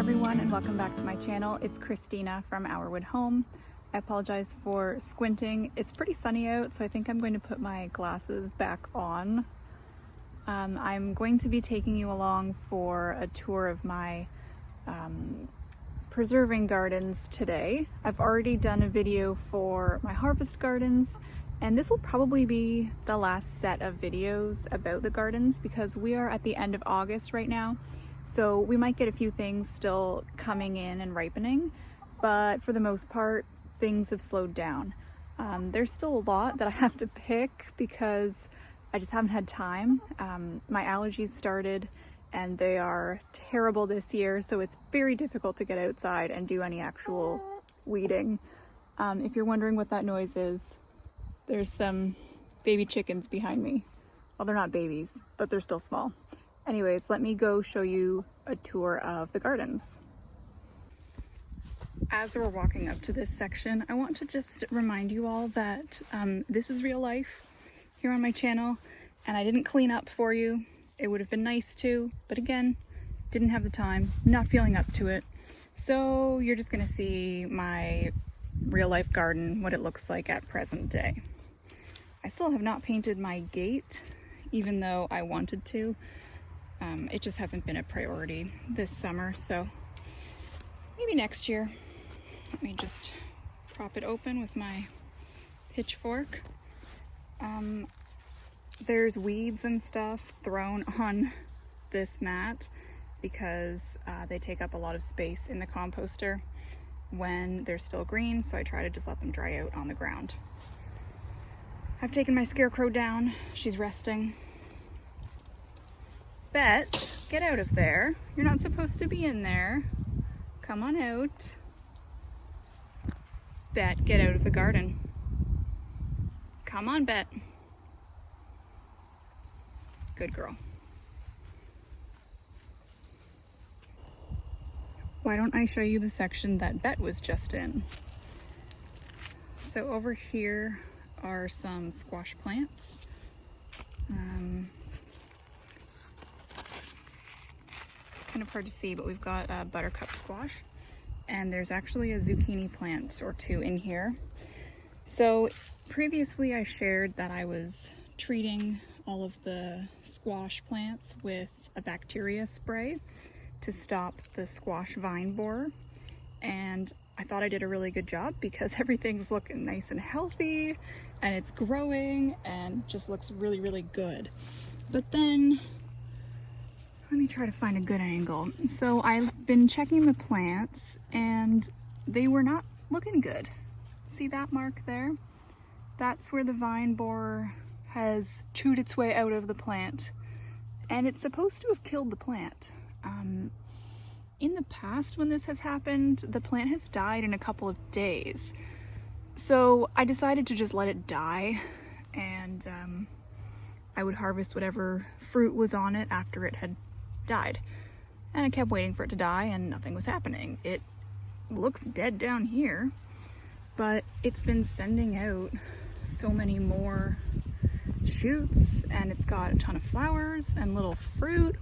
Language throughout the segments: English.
everyone, and welcome back to my channel. It's Christina from Our Wood Home. I apologize for squinting. It's pretty sunny out, so I think I'm going to put my glasses back on. I'm going to be taking you along for a tour of my preserving gardens today. I've already done a video for my harvest gardens, and this will probably be the last set of videos about the gardens because we are at the end of August right now. So we might get a few things still coming in and ripening, but for the most part, things have slowed down. There's still a lot that I have to pick because I just haven't had time. My allergies started and they are terrible this year, so it's very difficult to get outside and do any actual weeding. If you're wondering what that noise is, there's some baby chickens behind me. Well, they're not babies, but they're still small. Anyways, let me go show you a tour of the gardens. As we're walking up to this section, I want to just remind you all that this is real life here on my channel, and I didn't clean up for you. It would have been nice to, but again, didn't have the time, not feeling up to it. So you're just gonna see my real life garden, what it looks like at present day. I still have not painted my gate, even though I wanted to. It just hasn't been a priority this summer, so maybe next year. Let me just prop it open with my pitchfork. There's weeds and stuff thrown on this mat because they take up a lot of space in the composter when they're still green, so I try to just let them dry out on the ground. I've taken my scarecrow down. She's resting. Bet, get out of there. You're not supposed to be in there. Come on out. Bet, get out of the garden. Come on, Bet. Good girl. Why don't I show you the section that Bet was just in? So over here are some squash plants. Kind of hard to see, but we've got buttercup squash, and there's actually a zucchini plant or two in here. So previously I shared that I was treating all of the squash plants with a bacteria spray to stop the squash vine borer, and I thought I did a really good job because everything's looking nice and healthy and it's growing and just looks really, really good. But then let me try to find a good angle. So I've been checking the plants and they were not looking good. See that mark there? That's where the vine borer has chewed its way out of the plant, and it's supposed to have killed the plant. In the past when this has happened, the plant has died in a couple of days. So I decided to just let it die, and I would harvest whatever fruit was on it after it had died. And I kept waiting for it to die and nothing was happening. It looks dead down here, but it's been sending out so many more shoots, and it's got a ton of flowers and little fruit.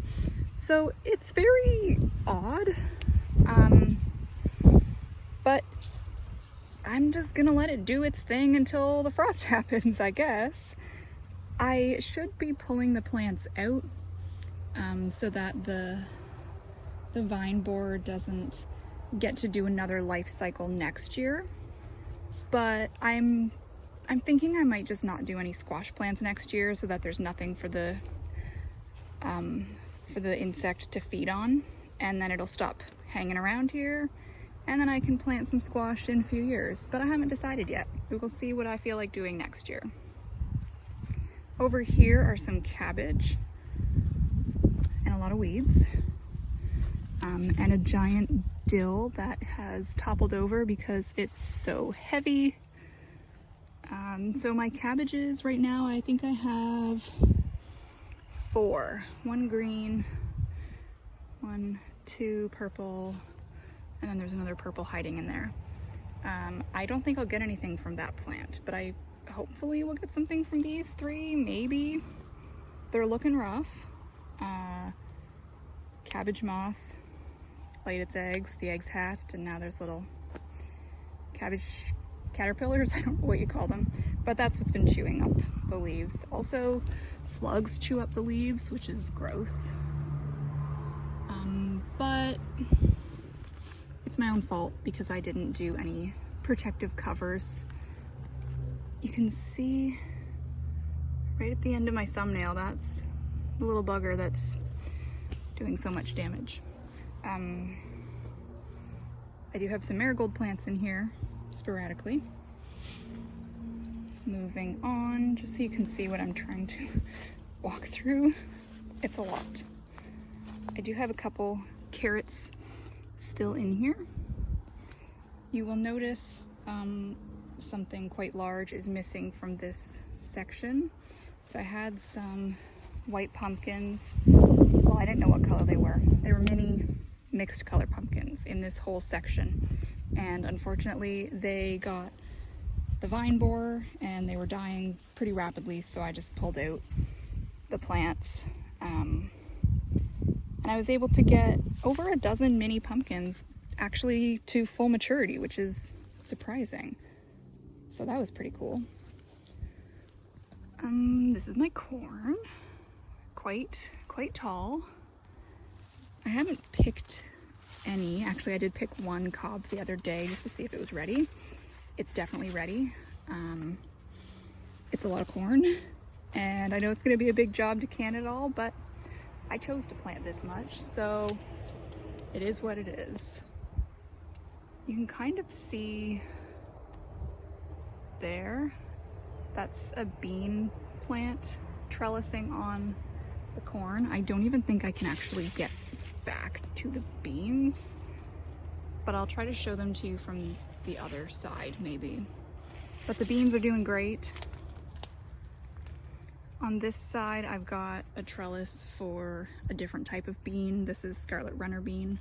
So it's very odd, but I'm just gonna let it do its thing until the frost happens, I guess. I should be pulling the plants out so that the vine borer doesn't get to do another life cycle next year. But I'm thinking I might just not do any squash plants next year so that there's nothing for the insect to feed on, and then it'll stop hanging around here, and then I can plant some squash in a few years. But I haven't decided yet. We will see what I feel like doing next year. Over here are some cabbage and a lot of weeds, and a giant dill that has toppled over because it's so heavy. So my cabbages right now, I think I have 4. 1 green, 1, 2 purple, and then there's another purple hiding in there. I don't think I'll get anything from that plant, but I hopefully will get something from these 3, maybe. They're looking rough. Cabbage moth laid its eggs. The eggs hatched, and now there's little cabbage caterpillars. I don't know what you call them, but that's what's been chewing up the leaves. Also, slugs chew up the leaves, which is gross. But it's my own fault because I didn't do any protective covers. You can see right at the end of my thumbnail, that's the little bugger that's doing so much damage. I do have some marigold plants in here sporadically. Moving on, just so you can see what I'm trying to walk through. It's a lot. I do have a couple carrots still in here. You will notice something quite large is missing from this section. So I had some white pumpkins. Well, I didn't know what color they were. They were mini mixed color pumpkins in this whole section. And unfortunately, they got the vine borer and they were dying pretty rapidly. So I just pulled out the plants. And I was able to get over a dozen mini pumpkins actually to full maturity, which is surprising. So that was pretty cool. This is my corn. Quite tall. I haven't picked any. Actually, I did pick one cob the other day just to see if it was ready. It's definitely ready. It's a lot of corn, and I know it's going to be a big job to can it all, but I chose to plant this much, so it is what it is. You can kind of see there, that's a bean plant trellising on the corn. I don't even think I can actually get back to the beans, but I'll try to show them to you from the other side maybe. But the beans are doing great. On this side, I've got a trellis for a different type of bean. This is scarlet runner bean.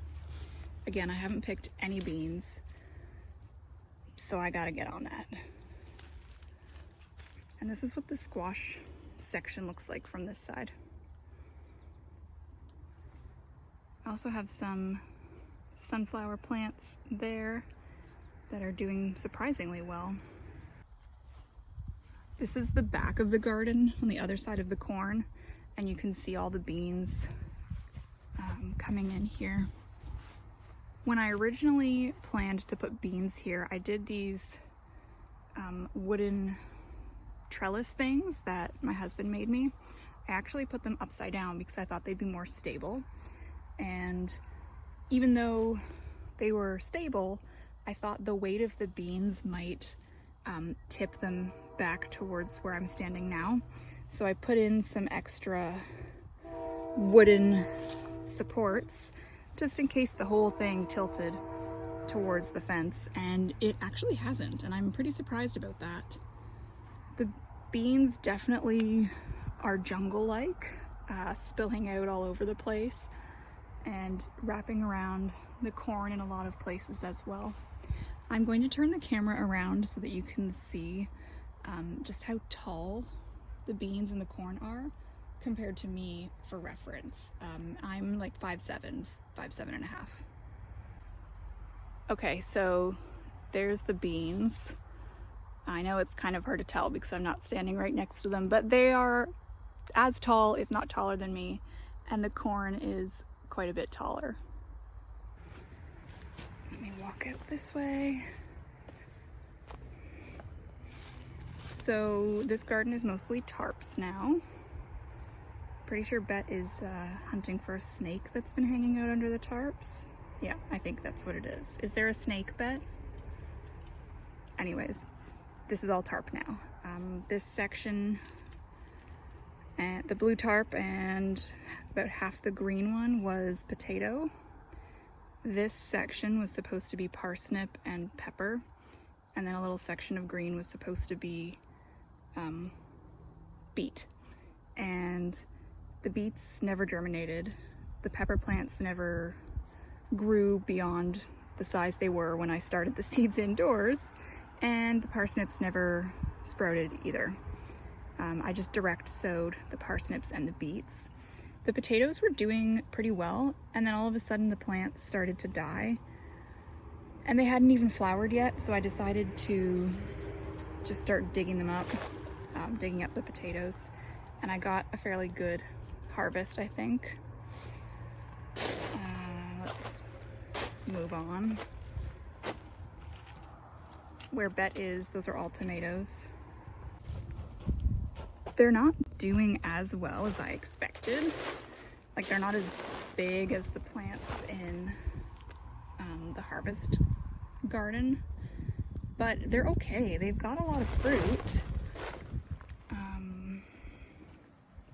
Again, I haven't picked any beans, so I gotta get on that. And this is what the squash section looks like from this side. I also have some sunflower plants there that are doing surprisingly well. This is the back of the garden on the other side of the corn, and you can see all the beans coming in here. When I originally planned to put beans here, I did these wooden trellis things that my husband made me. I actually put them upside down because I thought they'd be more stable. And even though they were stable, I thought the weight of the beans might tip them back towards where I'm standing now. So I put in some extra wooden supports just in case the whole thing tilted towards the fence, and it actually hasn't, and I'm pretty surprised about that. The beans definitely are jungle-like, spilling out all over the place and wrapping around the corn in a lot of places as well. I'm going to turn the camera around so that you can see just how tall the beans and the corn are compared to me for reference. I'm like 5'7", 5'7.5". Okay, so there's the beans. I know it's kind of hard to tell because I'm not standing right next to them, but they are as tall, if not taller than me, and the corn is quite a bit taller. Let me walk out this way. So this garden is mostly tarps now. Pretty sure Bet is hunting for a snake that's been hanging out under the tarps. Yeah, I think that's what it is. Is there a snake, Bet? Anyways, this is all tarp now. This section, the blue tarp and about half the green one was potato. This section was supposed to be parsnip and pepper, and then a little section of green was supposed to be beet. And the beets never germinated. The pepper plants never grew beyond the size they were when I started the seeds indoors, and the parsnips never sprouted either. I just direct sowed the parsnips and the beets. the potatoes were doing pretty well, and then all of a sudden the plants started to die. And they hadn't even flowered yet, so I decided to just start digging them up, digging up the potatoes. And I got a fairly good harvest, I think. Let's move on. Where Bet is, those are all tomatoes. They're not doing as well as I expected. Like, they're not as big as the plants in the harvest garden, but they're okay. They've got a lot of fruit.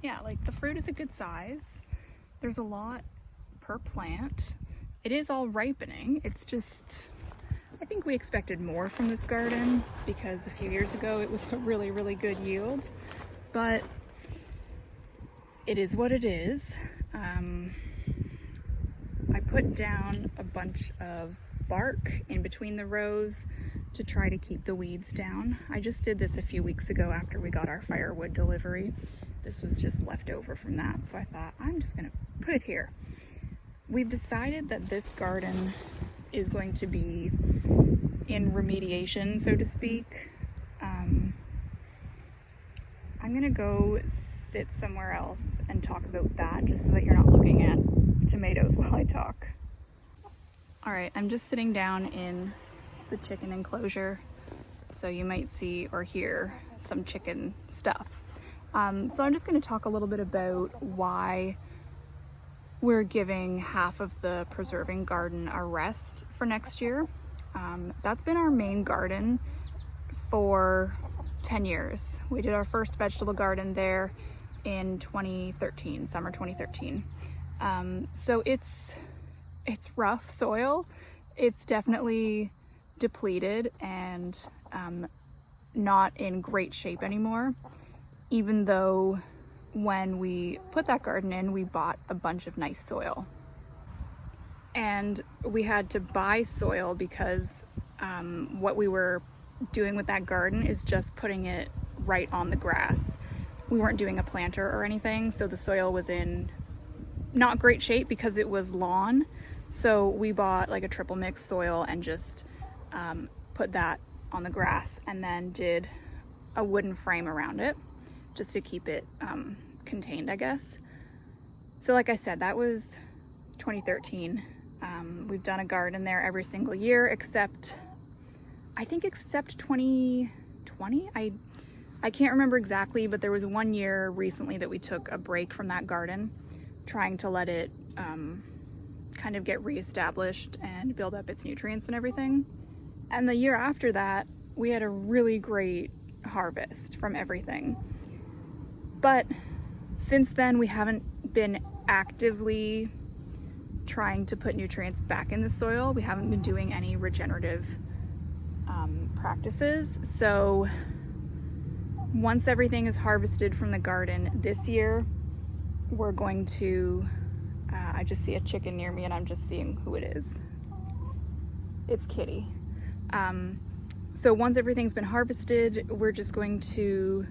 Yeah, like the fruit is a good size. There's a lot per plant. It is all ripening. It's just, I think we expected more from this garden because a few years ago it was a really, really good yield, but it is what it is. I put down a bunch of bark in between the rows to try to keep the weeds down. I just did this a few weeks ago after we got our firewood delivery. This was just left over from that, so I thought I'm just gonna put it here. We've decided that this garden is going to be in remediation, so to speak. I'm gonna go sit somewhere else and talk about that, just so that you're not looking at tomatoes while I talk. All right, I'm just sitting down in the chicken enclosure, so you might see or hear some chicken stuff. So I'm just going to talk a little bit about why we're giving half of the preserving garden a rest for next year. That's been our main garden for 10 years. We did our first vegetable garden there in 2013, summer 2013. So it's rough soil. It's definitely depleted and not in great shape anymore, even though when we put that garden in, we bought a bunch of nice soil. And we had to buy soil because what we were doing with that garden is just putting it right on the grass. We weren't doing a planter or anything, so the soil was in not great shape because it was lawn. So we bought like a triple mix soil and just put that on the grass, and then did a wooden frame around it just to keep it contained, I guess. So like I said, that was 2013. We've done a garden there every single year except 2020. I can't remember exactly, but there was one year recently that we took a break from that garden, trying to let it kind of get reestablished and build up its nutrients and everything. And the year after that, we had a really great harvest from everything. But since then, we haven't been actively trying to put nutrients back in the soil. We haven't been doing any regenerative practices. So once everything is harvested from the garden this year, we're going to, I just see a chicken near me and I'm just seeing who it is. It's Kitty. So once everything's been harvested, we're just going to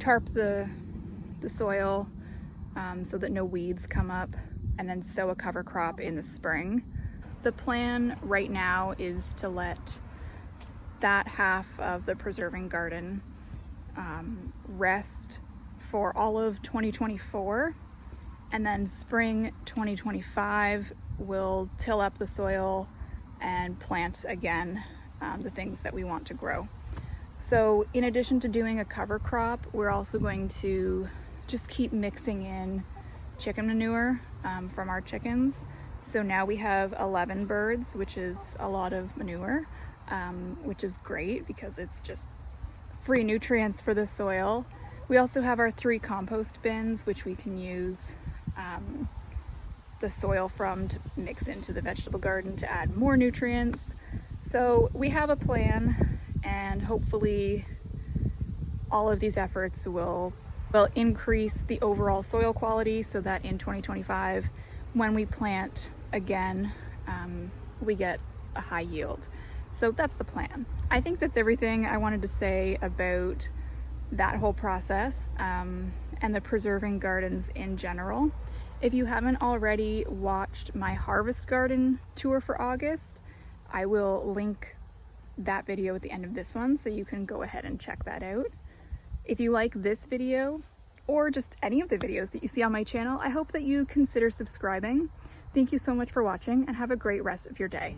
tarp the soil so that no weeds come up, and then sow a cover crop in the spring. The plan right now is to let that half of the preserving garden rest for all of 2024, and then spring 2025 we'll till up the soil and plant again the things that we want to grow. So in addition to doing a cover crop, we're also going to just keep mixing in chicken manure from our chickens. So now we have 11 birds, which is a lot of manure, which is great because it's just free nutrients for the soil. We also have our 3 compost bins, which we can use the soil from to mix into the vegetable garden to add more nutrients. So we have a plan, and hopefully all of these efforts will increase the overall soil quality so that in 2025, when we plant again, we get a high yield. So that's the plan. I think that's everything I wanted to say about that whole process. And and the preserving gardens in general. If you haven't already watched my harvest garden tour for August, I will link that video at the end of this one so you can go ahead and check that out. If you like this video or just any of the videos that you see on my channel, I hope that you consider subscribing. Thank you so much for watching and have a great rest of your day.